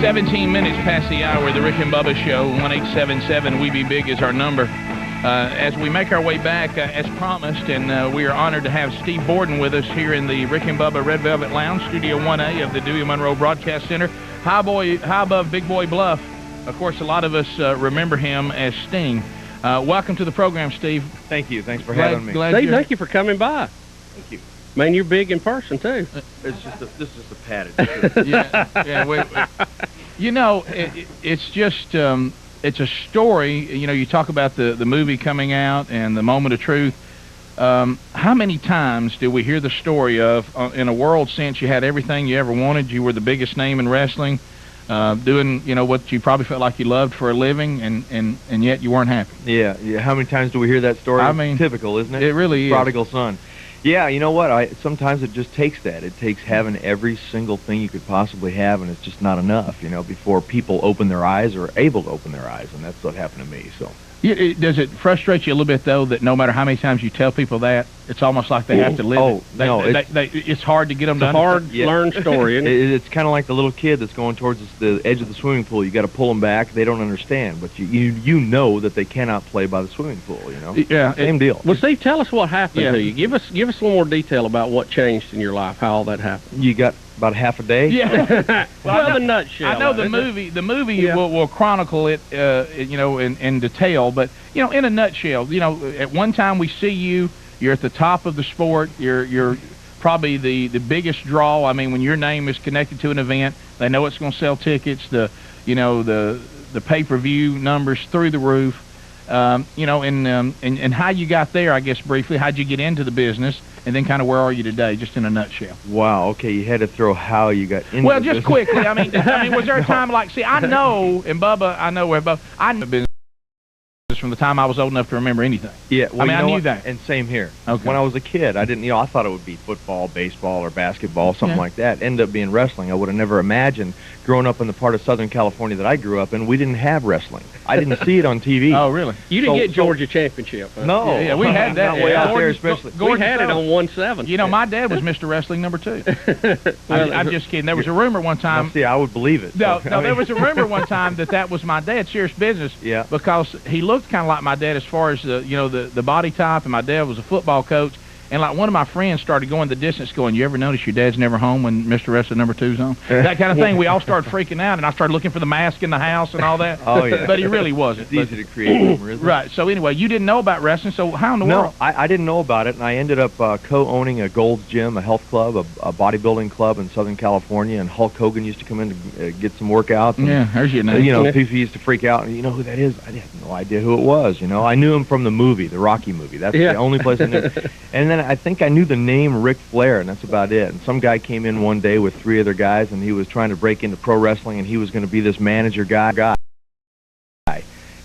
17 minutes past the hour, the Rick and Bubba Show, 1-877-WE-BE-BIG is our number. As we make our way back, as promised, and we are honored to have Steve Borden with us here in the Rick and Bubba Red Velvet Lounge, Studio 1A of the Dewey Monroe Broadcast Center, high above Big Boy Bluff. Of course, a lot of us remember him as Sting. Welcome to the program, Steve. Thank you. Thanks for having me. Steve, thank you for coming by. Thank you. Man, you're big in person, too. This is just a padded. Yeah. You know, it's just, it's a story. You know, you talk about the movie coming out and the moment of truth. How many times did we hear the story of, in a world sense, you had everything you ever wanted, you were the biggest name in wrestling, doing, you know, what you probably felt like you loved for a living, and yet you weren't happy. Yeah. How many times do we hear that story? I mean, typical, isn't it? It really is. Prodigal son. Yeah, you know what? Sometimes it just takes that. It takes having every single thing you could possibly have, and it's just not enough, you know, before people open their eyes or are able to open their eyes, and that's what happened to me. So. Does it frustrate you a little bit, though, that no matter how many times you tell people that, it's almost like they have to live it? It's hard to get them to understand. It's a hard-learned story, isn't it? It's kind of like the little kid that's going towards the edge of the swimming pool. You got to pull them back. They don't understand, but you know that they cannot play by the swimming pool, you know? Yeah. Same deal. Well, Steve, tell us what happened to you. Give us a little more detail about what changed in your life, how all that happened. You got about half a day? Yeah. Well, the nutshell. I know the movie will chronicle it, you know, in detail, but, you know, in a nutshell, you know, at one time we see you're at the top of the sport, you're probably the biggest draw. I mean, when your name is connected to an event, they know it's going to sell tickets, the pay-per-view numbers through the roof. You know, and how you got there, I guess, briefly, how'd you get into the business, and then kind of where are you today, just in a nutshell? Wow, okay, you had to throw how you got into well, the just business. quickly, I mean, was there a time like, see, I know, and Bubba, I know where Bubba, I know business from the time I was old enough to remember anything. Yeah, well, I knew that. And same here. Okay. When I was a kid, I didn't, you know, I thought it would be football, baseball, or basketball, something like that. Ended up being wrestling. I would have never imagined growing up in the part of Southern California that I grew up in, we didn't have wrestling. I didn't see it on TV. Oh, really? You didn't get Georgia Championship, huh? No. Yeah, we had that. Not way out there, especially. We had it on 1-7. You know, my dad was Mr. Wrestling #2. I'm just kidding. There was a rumor one time. See, I would believe it. No, there was a rumor one time that was my dad, serious business. Yeah. Because he looked kind of like my dad as far as the body type, and my dad was a football coach. And like one of my friends started going the distance, going, "You ever notice your dad's never home when Mr. Wrestling #2's on?" That kind of thing. We all started freaking out, and I started looking for the mask in the house and all that. Oh yeah. But he really wasn't. It's easy to create rumor, isn't it? Right. So anyway, you didn't know about wrestling. So how in the world? No, I didn't know about it, and I ended up co-owning a Gold's Gym, a health club, a bodybuilding club in Southern California, and Hulk Hogan used to come in to get some workouts. And, yeah, there's your name. You know, people used to freak out. You know who that is? I had no idea who it was. You know, I knew him from the movie, the Rocky movie. That's the only place I knew. And then I think I knew the name Ric Flair, and that's about it. And some guy came in one day with 3 other guys, and he was trying to break into pro wrestling, and he was going to be this manager guy.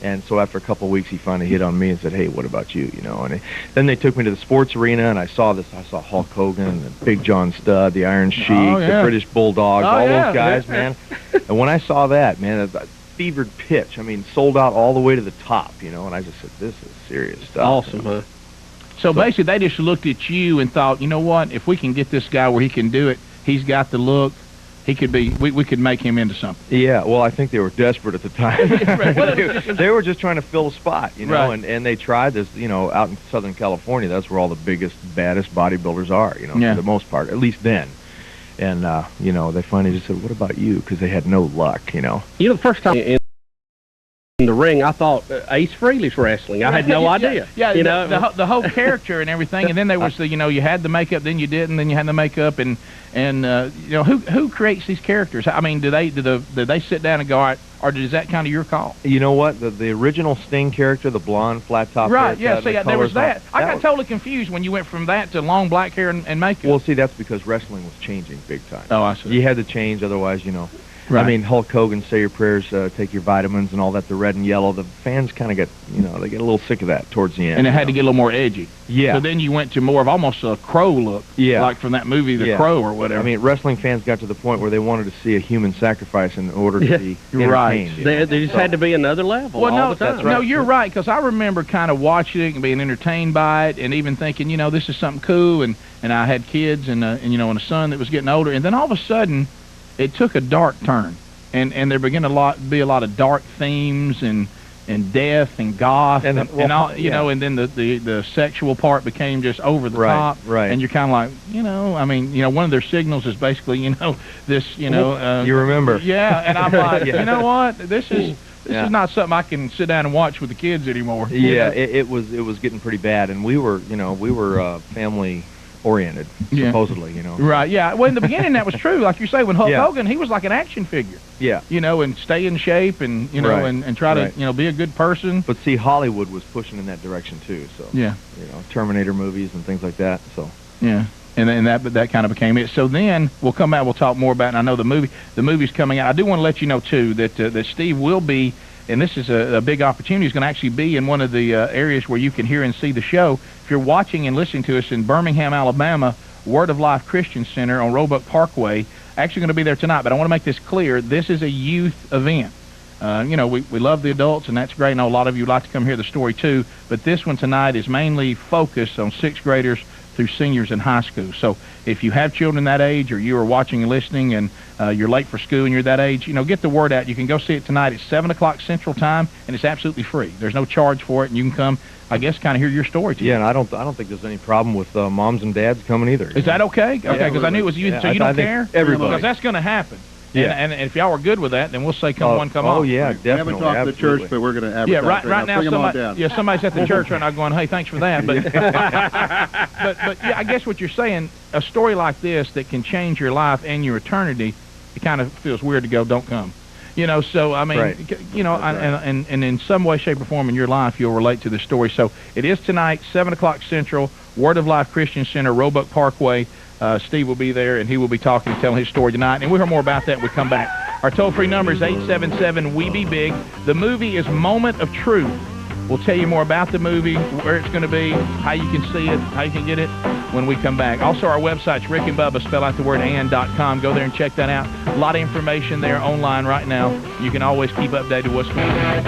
And so after a couple of weeks, he finally hit on me and said, "Hey, what about you?" You know, and then they took me to the sports arena, and I saw Hulk Hogan, the Big John Studd, the Iron Sheik, the British Bulldogs, all those guys, man. And when I saw that, man, a fevered pitch. I mean, sold out all the way to the top, you know. And I just said, "This is serious stuff." Awesome, huh? So basically, they just looked at you and thought, you know what? If we can get this guy where he can do it, he's got the look. He could be. We could make him into something. Yeah. Well, I think they were desperate at the time. They were just trying to fill a spot, you know. And they tried this, you know, out in Southern California. That's where all the biggest, baddest bodybuilders are, you know, for the most part, at least then. And you know, they finally just said, "What about you?" Because they had no luck, you know. You know, the first time in the ring, I thought Ace Frehley's wrestling. I had no idea. Yeah, you know, the whole character and everything. And then there was the, you know, you had the makeup, then you didn't, then you had the makeup, and you know, who creates these characters? I mean, do they sit down and go, all right, or is that kind of your call? You know what? The original Sting character, the blonde, flat top. Right. Yeah. See, there was that. I got totally confused when you went from that to long black hair and makeup. Well, see, that's because wrestling was changing big time. Oh, I see. You had to change, otherwise, you know. Right. I mean, Hulk Hogan, say your prayers, take your vitamins and all that, the red and yellow. The fans kind of get, you know, they get a little sick of that towards the end. And it had to get a little more edgy. Yeah. So then you went to more of almost a Crow look. Yeah. Like from that movie, The Crow or whatever. I mean, wrestling fans got to the point where they wanted to see a human sacrifice in order to be entertained. Right. They just had to be another level all the time. No, you're right, because I remember kind of watching it and being entertained by it and even thinking, you know, this is something cool. And I had kids and you know, and a son that was getting older. And then all of a sudden, it took a dark turn. and there began to be a lot of dark themes and death and goth and all, you know, and then the sexual part became just over the top, right? And you're kind of like, you know, I mean, you know, one of their signals is basically, you know, this, you know, you remember, yeah, and I'm like, you know what, this is not something I can sit down and watch with the kids anymore. Yeah, it was getting pretty bad, and we were family oriented, supposedly, you know. Right, yeah. Well, in the beginning, that was true. Like you say, when Hulk Hogan, he was like an action figure. Yeah. You know, and stay in shape and, you know, and try to, you know, be a good person. But see, Hollywood was pushing in that direction, too. So, yeah. You know, Terminator movies and things like that, so. Yeah. And that kind of became it. So then we'll come out, we'll talk more about it. And I know the movie's coming out. I do want to let you know, too, that Steve will be, and this is a big opportunity, he's going to actually be in one of the areas where you can hear and see the show. If you're watching and listening to us in Birmingham, Alabama, Word of Life Christian Center on Roebuck Parkway, actually going to be there tonight. But I want to make this clear, this is a youth event. You know, we love the adults, and that's great. I know a lot of you like to come hear the story, too. But this one tonight is mainly focused on 6th graders through seniors in high school. So if you have children that age, or you are watching and listening and you're late for school and you're that age, you know, get the word out. You can go see it tonight at 7 o'clock Central Time, and it's absolutely free. There's no charge for it, and you can come, I guess, kind of hear your story tonight. Yeah, and I don't think there's any problem with moms and dads coming either. Is that okay? Okay, because I knew it was you, so you don't care? Everybody. Because that's going to happen. Yeah. And if y'all are good with that, then we'll say come on, come on. Oh, yeah, definitely. We haven't talked to the church, but we're going to advertise. Yeah, right now, somebody's at the church right now going, hey, thanks for that. But, but yeah, I guess what you're saying, a story like this that can change your life and your eternity, it kind of feels weird to go, don't come. You know, so, I mean, you know, and in some way, shape, or form in your life, you'll relate to this story. So it is tonight, 7 o'clock Central, Word of Life Christian Center, Roebuck Parkway. Steve will be there, and he will be talking and telling his story tonight. And we'll hear more about that when we come back. Our toll-free number is 877-WE-BE-BIG. The movie is Moment of Truth. We'll tell you more about the movie, where it's going to be, how you can see it, how you can get it when we come back. Also, our website's Rick and Bubba, spell out the word and.com. Go there and check that out. A lot of information there online right now. You can always keep updated with what's going on.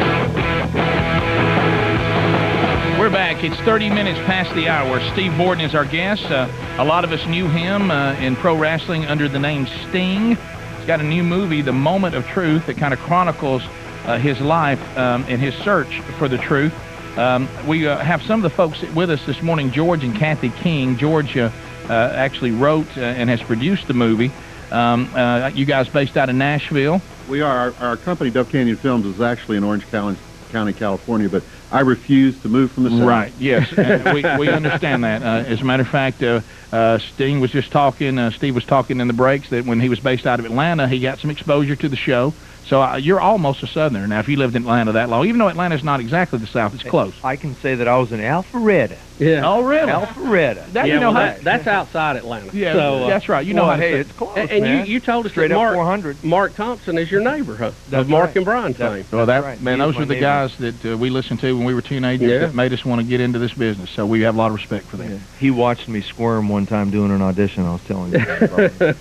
We're back. It's 30 minutes past the hour. Steve Borden is our guest. A lot of us knew him in pro wrestling under the name Sting. He's got a new movie, The Moment of Truth, that kind of chronicles his life and his search for the truth. We have some of the folks with us this morning, George and Kathy King. George actually wrote and has produced the movie. You guys based out of Nashville. We are. Our company, Dove Canyon Films, is actually in Orange County, California, but I refuse to move from the South. Right, yes, and we understand that. As a matter of fact, Steve was talking in the breaks that when he was based out of Atlanta, he got some exposure to the show. So you're almost a Southerner. Now, if you lived in Atlanta that long, even though Atlanta's not exactly the South, it's close. I can say that I was in Alpharetta. Yeah. Oh, really? Alpharetta. That, yeah, you know, that's outside Atlanta. Yeah, so, that's right. You know how to hey, say it's close, and man. you told us Straight that up 400. Mark Thompson is your neighbor, huh? That's Of Mark right. and Brian fame. Well, that right. man, those were the guys that we listened to when we were teenagers that made us want to get into this business. So we have a lot of respect for them. Yeah. He watched me squirm one time doing an audition. I was telling you.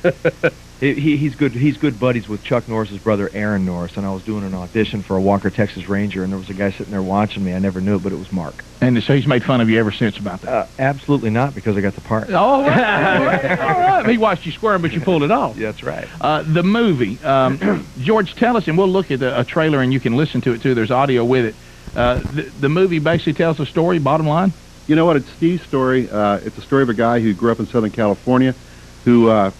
He's good buddies with Chuck Norris's brother Aaron Norris, and I was doing an audition for a Walker Texas Ranger, and there was a guy sitting there watching me. I never knew it, but it was Mark. And so he's made fun of you ever since about that? Absolutely not, because I got the part. All right. All right. He watched you squirm, but you pulled it off. That's right. The movie, George, tell us, and we'll look at a trailer, and you can listen to it, too. There's audio with it. The movie basically tells a story, bottom line? You know what? It's Steve's story. It's a story of a guy who grew up in Southern California who,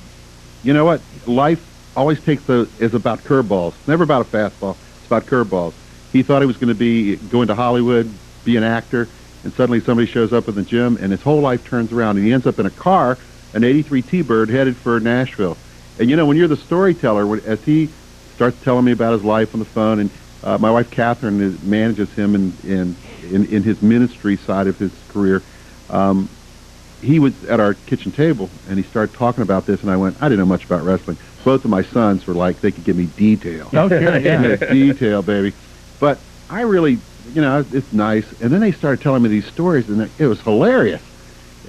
you know what? Life always is about curveballs. Never about a fastball. It's about curveballs. He thought he was going to be going to Hollywood, be an actor, and suddenly somebody shows up in the gym, and his whole life turns around, and he ends up in a car, an 83 T-Bird, headed for Nashville. And, you know, when you're the storyteller, as he starts telling me about his life on the phone, and my wife, Catherine, manages him in his ministry side of his career, he was at our kitchen table, and he started talking about this, and I went, I didn't know much about wrestling. Both of my sons were like, they could give me detail. Oh, sure, yeah. Detail, baby. But I really, you know, it's nice. And then they started telling me these stories, and it was hilarious.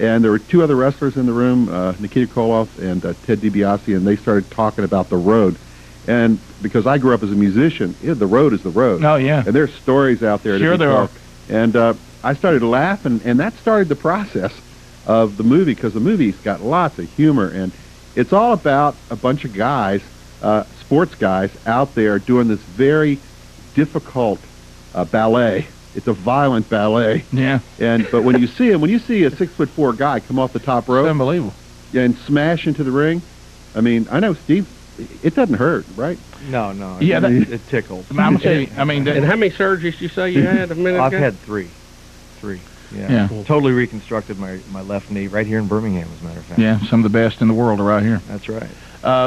And there were two other wrestlers in the room, Nikita Koloff and Ted DiBiase, and they started talking about the road. And because I grew up as a musician, the road is the road. Oh, yeah. And there's stories out there. Sure there are. And I started laughing, and that started the process of the movie, because the movie's got lots of humor, and it's all about a bunch of guys sports guys out there doing this very difficult ballet. It's a violent ballet. Yeah. But when you see him, when you see a 6'4" guy come off the top rope, It's unbelievable. and smash into the ring, I mean, I know Steve. It doesn't hurt, right? No. Yeah, it tickles. I'm gonna tell you, I mean, And how many surgeries did you say you had a minute ago? I've had three. Yeah. Totally reconstructed my left knee right here in Birmingham, as a matter of fact. yeah, some of the best in the world are right here. That's right.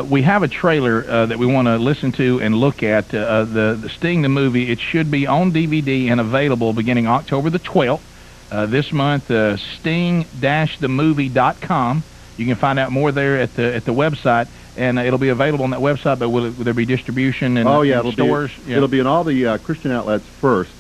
We have a trailer that we want to listen to and look at. The Sting the movie. It should be on DVD and available beginning October the 12th this month. Sting-themovie.com. You can find out more there at the website, and it'll be available on that website. But will there be distribution and it'll stores? It'll be in all the Christian outlets first.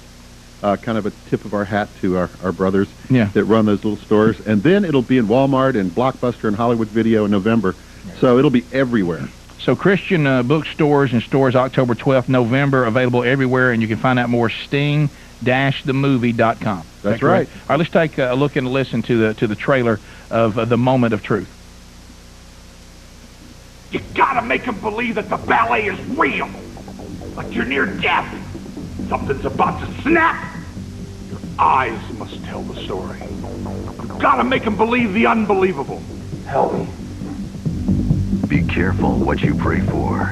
Kind of a tip of our hat to our brothers that run those little stores, and then it'll be in Walmart and Blockbuster and Hollywood Video in November. So it'll be everywhere. So Christian bookstores and stores October 12th, November, available everywhere, and you can find out more Sting-themovie.com. That's right. All right, let's take a look and listen to the trailer of The Moment of Truth. You gotta make them believe that the ballet is real. Like you're near death. Something's about to snap. Your eyes must tell the story. You gotta make them believe the unbelievable. Help me. Be careful what you pray for.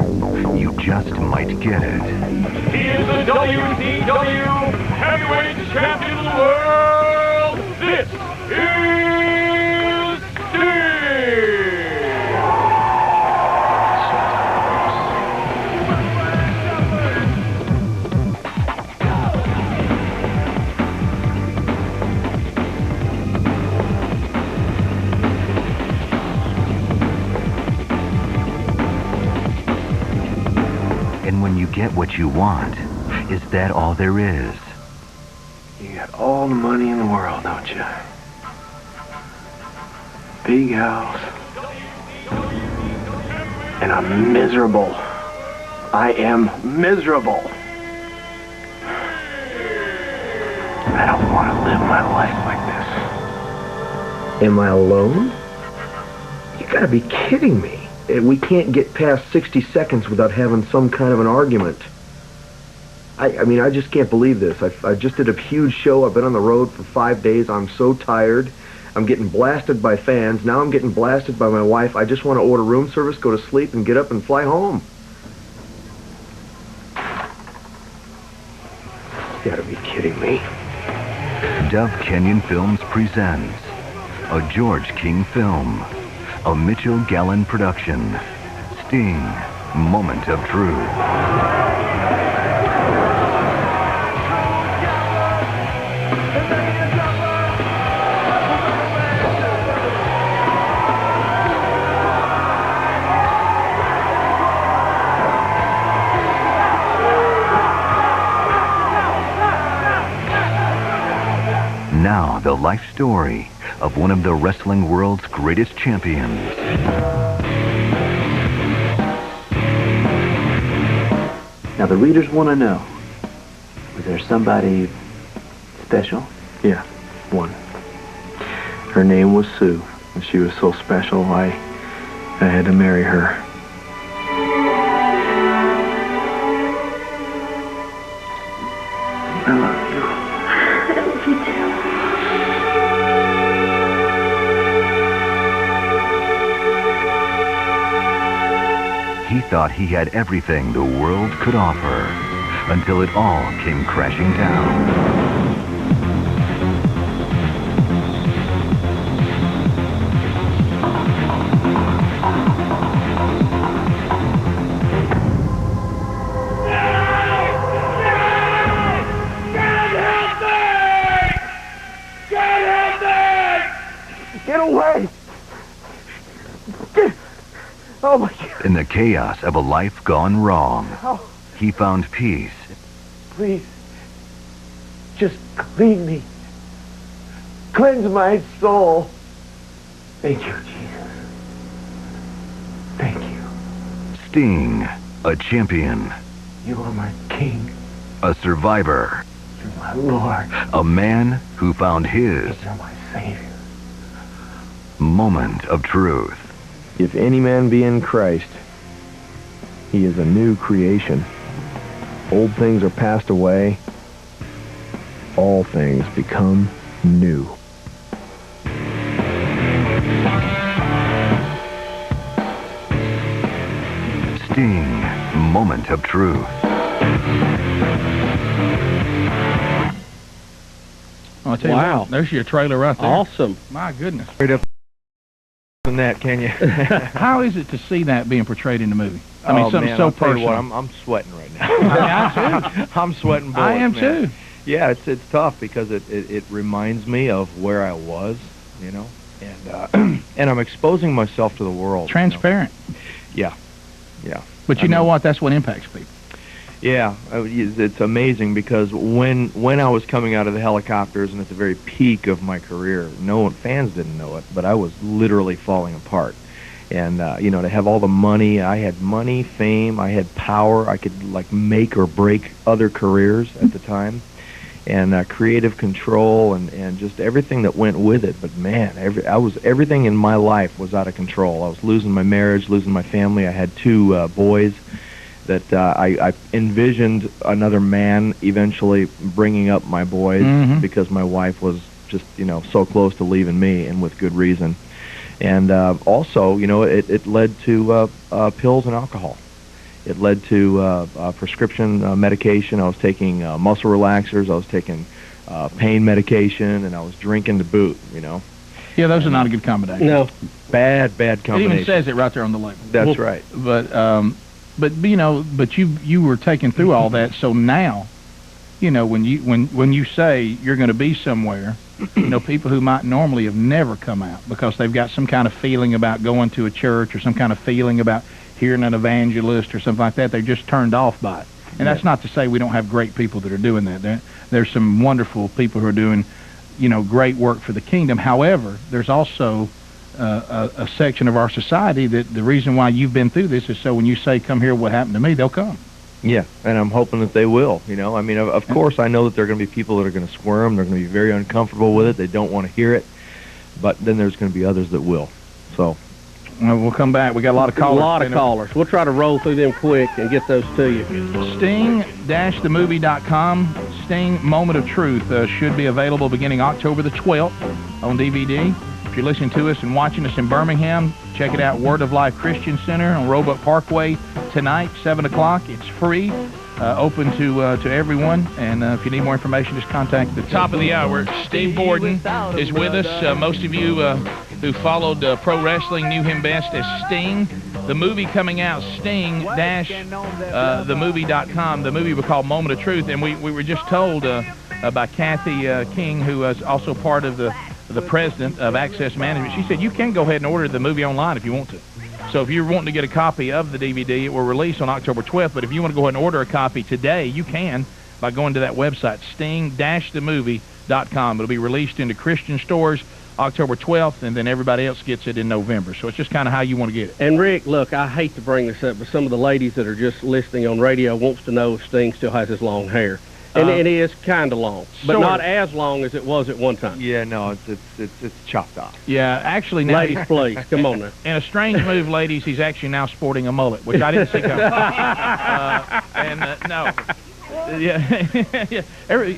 You just might get it. He is the WCW Heavyweight Champion of the world. This is Sting. And when you get what you want, is that all there is? You got all the money in the world, don't you? Big house. And I'm miserable. I am miserable. I don't want to live my life like this. Am I alone? You gotta be kidding me. We can't get past 60 seconds without having some kind of an argument. I mean, I just can't believe this. I just did a huge show. I've been on the road for 5 days. I'm so tired. I'm getting blasted by fans. Now I'm getting blasted by my wife. I just want to order room service, go to sleep, and get up and fly home. You gotta be kidding me. Dove Canyon Films presents a George King film, a Mitchell Gallen production, Sting, Moment of Truth. Now, the life story of one of the wrestling world's greatest champions. Now the readers want to know, was there somebody special? Yeah, one. Her name was Sue, and she was so special I had to marry her. I love you. I love you too. He thought he had everything the world could offer, until it all came crashing down. Get away! Get... Oh my God! In the chaos of a life gone wrong, he found peace. Please, just clean me. Cleanse my soul. Thank you, Jesus. Thank you. Sting, a champion, You are my King. a survivor, You're my Lord. a man who found his You're my Savior. moment of truth. If any man be in Christ, He is a new creation. Old things are passed away. All things become new. Sting, Moment of Truth. I'll tell you Wow. what, there's your trailer right there. Awesome. My goodness. Straight up than that, can you? How is it to see that being portrayed in the movie? I mean, something man, so I'll tell you personal. what, I'm sweating right now. I am too. I'm sweating bullets, I am man. too. Yeah, it's tough because it reminds me of where I was, you know, and and I'm exposing myself to the world. Transparent. You know? Yeah. But you know what? That's what impacts people. Yeah, it's amazing because when I was coming out of the helicopters and at the very peak of my career, fans didn't know it, but I was literally falling apart. And you know, to have all the money, I had money, fame, I had power, I could like make or break other careers at the time, and creative control and just everything that went with it. But man, everything in my life was out of control. I was losing my marriage, losing my family. I had two boys that I envisioned another man eventually bringing up my boys because my wife was just, you know, so close to leaving me, and with good reason. And also, you know, it led to pills and alcohol. It led to prescription medication. I was taking muscle relaxers. I was taking pain medication, and I was drinking to boot, you know. Yeah, those are not a good combination. No. Bad It combination. even says it right there on the label. That's right. But you know, but you were taken through all that, so now, you know, when you say you're going to be somewhere, you know, people who might normally have never come out because they've got some kind of feeling about going to a church or some kind of feeling about hearing an evangelist or something like that, they're just turned off by it. And that's not to say we don't have great people that are doing that. There's some wonderful people who are doing, you know, great work for the kingdom. However, there's also a section of our society that the reason why you've been through this is so when you say, come here, what happened to me, they'll come. Yeah, and I'm hoping that they will, you know. I mean, of course, I know that there are going to be people that are going to squirm. They're going to be very uncomfortable with it. They don't want to hear it. But then there's going to be others that will. So we'll come back. We got a lot of callers. A lot of callers. We'll try to roll through them quick and get those to you. Sting-themovie.com. Sting Moment of Truth should be available beginning October the 12th on DVD. If you're listening to us and watching us in Birmingham, check it out, Word of Life Christian Center on Roebuck Parkway tonight, 7 o'clock. It's free, open to everyone. And if you need more information, just contact the top of the hour. Steve Borden is with us. Most of you who followed pro wrestling knew him best as Sting. The movie coming out, Sting-themovie.com. The movie we call Moment of Truth. And we were just told by Kathy King, who is also part of the president of Access Management. She said you can go ahead and order the movie online if you want to. So if you're wanting to get a copy of the DVD, it will release on October 12th. But if you want to go ahead and order a copy today, you can by going to that website, sting-themovie.com. It'll be released into Christian stores October 12th, and then everybody else gets it in November. So it's just kind of how you want to get it. And Rick, look, I hate to bring this up, but some of the ladies that are just listening on radio wants to know if Sting still has his long hair. And it is kind of long, but not as long as it was at one time. yeah, no, it's chopped off. Yeah, actually now... Ladies, please, come on now. In a strange move, ladies, he's actually now sporting a mullet, which I didn't see coming. No. Yeah.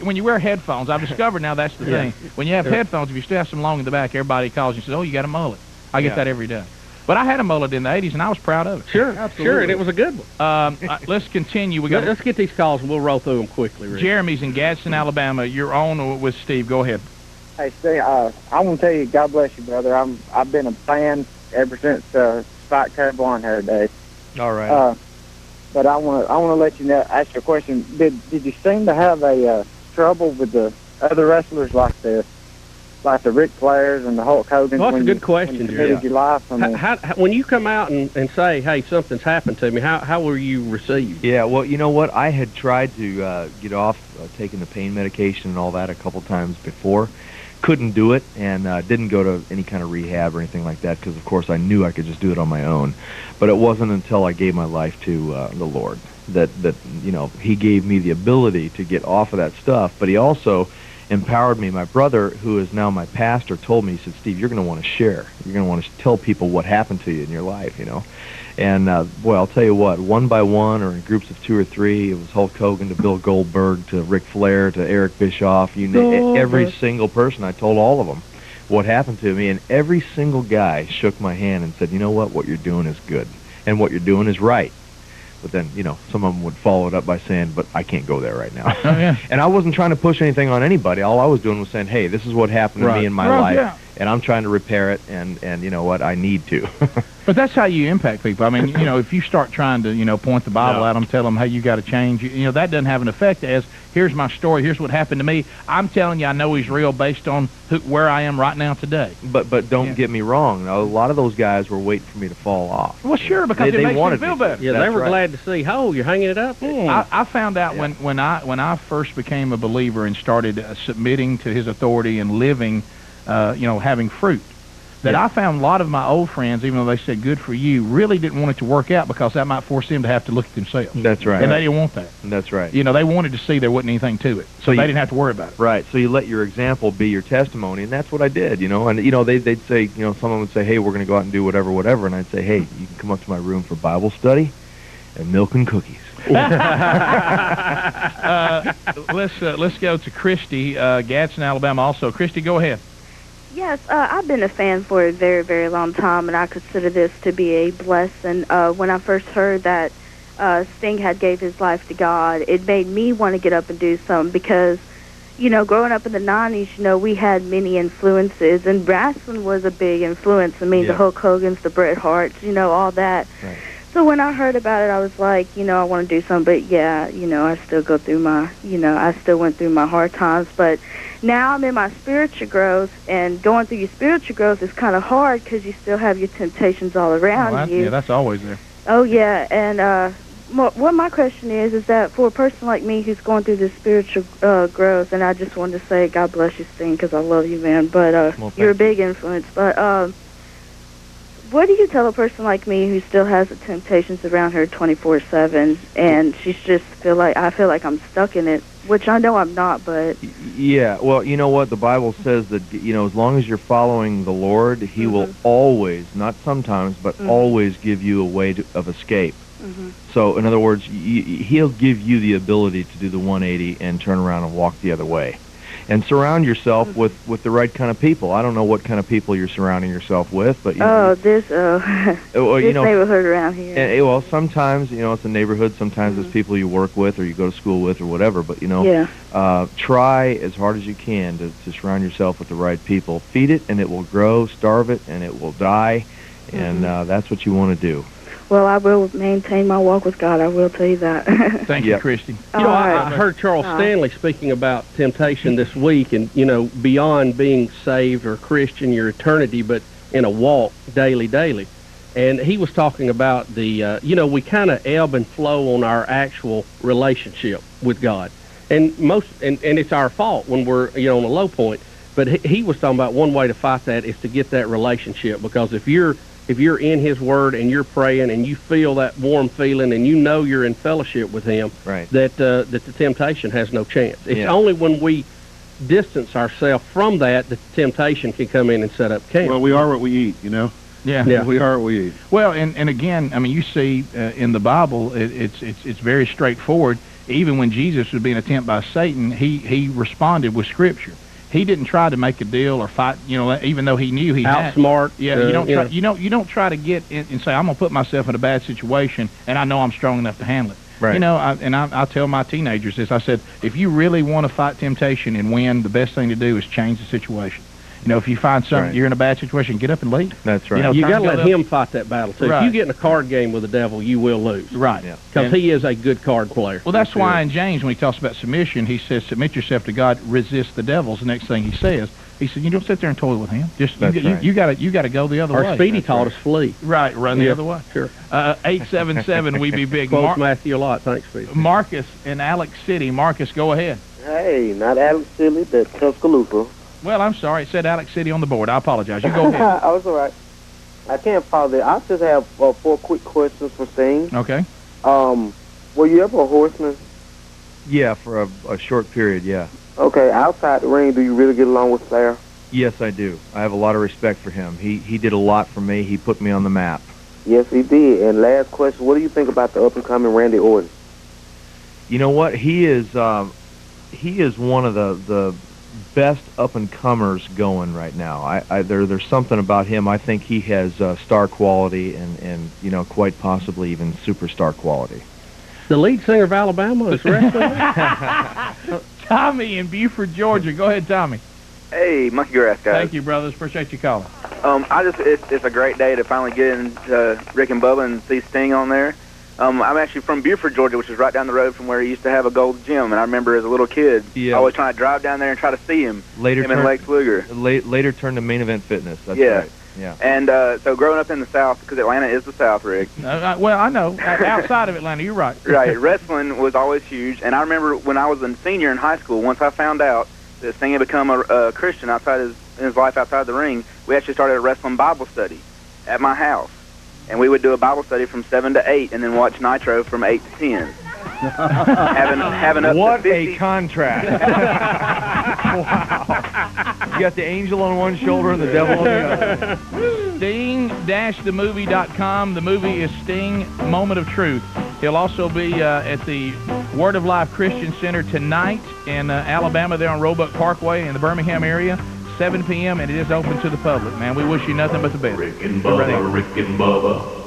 When you wear headphones, I've discovered now that's the thing. When you have headphones, if you still have some long in the back, everybody calls you and says, oh, you got a mullet. I get that every day. But I had a mullet in the 80s, and I was proud of it. Sure, and it was a good one. Let's continue. Let's get these calls, and we'll roll through them quickly, Rick. Jeremy's in Gadsden, Alabama. You're on with Steve. Go ahead. Hey, Steve, I want to tell you, God bless you, brother. I've been a fan ever since Spike Hair Blonde Hair days. All right. But I want to let you know, ask you a question. Did you seem to have a trouble with the other wrestlers like the Ric Flairs and the Hulk Hogan? Well, that's a good question, when you committed your life? I mean, when you come out and say, hey, something's happened to me, how were you received? Yeah, well, you know what? I had tried to get off taking the pain medication and all that a couple times before. Couldn't do it, and didn't go to any kind of rehab or anything like that because, of course, I knew I could just do it on my own. But it wasn't until I gave my life to the Lord that you know, He gave me the ability to get off of that stuff. But He also empowered me. My brother, who is now my pastor, told me, he said, Steve, you're going to want to share. You're going to want to tell people what happened to you in your life, you know. And, boy, I'll tell you what, one by one or in groups of 2 or 3, it was Hulk Hogan to Bill Goldberg to Ric Flair to Eric Bischoff, every single person. I told all of them what happened to me, and every single guy shook my hand and said, you know what you're doing is good, and what you're doing is right. But then, some of them would follow it up by saying, but I can't go there right now. Oh, yeah. And I wasn't trying to push anything on anybody. All I was doing was saying, hey, this is what happened to me in my life, and I'm trying to repair it, and you know what, I need to. But that's how you impact people. I mean, if you start trying to, point the Bible at them, tell them, hey, you got to change, that doesn't have an effect as, here's my story, here's what happened to me. I'm telling you, I know he's real based on where I am right now today. But don't get me wrong. A lot of those guys were waiting for me to fall off. Well, sure, because they makes wanted me feel better. Yeah, they were glad to see, you're hanging it up? I found out when I first became a believer and started submitting to his authority and living, having fruit, that I found a lot of my old friends, even though they said good for you, really didn't want it to work out because that might force them to have to look at themselves. That's right. And they didn't want that. That's right. They wanted to see there wasn't anything to it, so they didn't have to worry about it. Right. So you let your example be your testimony, and that's what I did. And they'd say, some of them would say, hey, we're going to go out and do whatever, and I'd say, hey, you can come up to my room for Bible study and milk and cookies. Let's go to Christy, Gadsden, Alabama. Also, Christy, go ahead. Yes, I've been a fan for a very, very long time, and I consider this to be a blessing. When I first heard that Sting had gave his life to God, it made me want to get up and do something because, growing up in the 90s, we had many influences, and wrestling was a big influence. I mean, the Hulk Hogan's, the Bret Harts, all that. Right. So when I heard about it, I was like, I want to do something. But, yeah, I still go through my, I still went through my hard times. But now I'm in my spiritual growth, and going through your spiritual growth is kind of hard because you still have your temptations all around you. Yeah, that's always there. Oh, yeah. And what my question is that for a person like me who's going through this spiritual growth, and I just wanted to say God bless you, Sting, because I love you, man. But you're a big influence. But what do you tell a person like me who still has the temptations around her 24/7, and she's just I feel like I'm stuck in it, which I know I'm not, but... Yeah, well, you know what? The Bible says that, as long as you're following the Lord, He will always, not sometimes, but always give you a way of escape. So, in other words, He'll give you the ability to do the 180 and turn around and walk the other way. And surround yourself with the right kind of people. I don't know what kind of people you're surrounding yourself with, but this neighborhood around here. And, well, sometimes it's a neighborhood. Sometimes it's people you work with or you go to school with or whatever. But try as hard as you can to surround yourself with the right people. Feed it, and it will grow. Starve it, and it will die. And that's what you want to do. Well, I will maintain my walk with God. I will tell you that. Thank you, Christy. I heard Charles Stanley speaking about temptation this week, and, beyond being saved or Christian, your eternity, but in a walk daily. And he was talking about the, we kind of ebb and flow on our actual relationship with God. And and it's our fault when we're, on a low point. But he was talking about one way to fight that is to get that relationship, because if you're in His Word and you're praying and you feel that warm feeling and you're in fellowship with Him, that the temptation has no chance. It's only when we distance ourselves from that the temptation can come in and set up camp. Well, we are what we eat, Yeah. We are what we eat. Well, and again, I mean, you see in the Bible, it's very straightforward. Even when Jesus was being tempted by Satan, he responded with Scripture. He didn't try to make a deal or fight, even though he knew he outsmart. You don't try to get in and say, I'm going to put myself in a bad situation, and I know I'm strong enough to handle it. Right. I tell my teenagers this. I said, if you really want to fight temptation and win, the best thing to do is change the situation. If you find something, you're in a bad situation, get up and leave. That's right. You got to let Him fight that battle, too. Right. If you get in a card game with the devil, you will lose. Right. Because He is a good card player. Well, that's why in James, when he talks about submission, he says, submit yourself to God, resist the devil. The next thing he says, he said, you don't sit there and toil with him. Just you got to go the other way. Our Speedy taught us flee. Right, run the other way. Sure. 877, we be big. Quotes Matthew a lot. Thanks, Speedy. Marcus in Alex City. Marcus, go ahead. Hey, not Alex City, but Tuscaloosa. Well, I'm sorry. It said Alex City on the board. I apologize. You go ahead. I was all right. I can't follow that. I just have 4 quick questions for Sting. Okay. Were you ever a horseman? Yeah, for a short period, yeah. Okay, outside the ring, do you really get along with Flair? Yes, I do. I have a lot of respect for him. He did a lot for me. He put me on the map. Yes, he did. And last question, what do you think about the up-and-coming Randy Orton? You know what? He is one of the best up-and-comers going right now. There's something about him. I think he has star quality and quite possibly even superstar quality. The lead singer of Alabama is wrestling. Tommy in Beaufort, Georgia. Go ahead, Tommy. Hey, Monkey Grass guys. Thank you, brothers. Appreciate you calling. It's a great day to finally get into Rick and Bubba and see Sting on there. I'm actually from Beaufort, Georgia, which is right down the road from where he used to have a Gold Gym. And I remember as a little kid, always trying to drive down there and try to see him. Later in Lake Luger. Later turned to Main Event Fitness. That's right. Yeah. And so growing up in the South, because Atlanta is the South, Rick. Well, I know. Outside of Atlanta, you're right. Right. Wrestling was always huge. And I remember when I was a senior in high school, once I found out that Sting had become a Christian outside his life outside the ring, we actually started a wrestling Bible study at my house. And we would do a Bible study from 7 to 8 and then watch Nitro from 8 to 10. having up what to 50. A contrast. Wow. You got the angel on one shoulder and the devil on the other. Sting-themovie.com. The movie is Sting, Moment of Truth. He'll also be at the Word of Life Christian Center tonight in Alabama, there on Roebuck Parkway in the Birmingham area. 7 p.m. and it is open to the public, man. We wish you nothing but the best. Rick and Bubba, Rick and Bubba.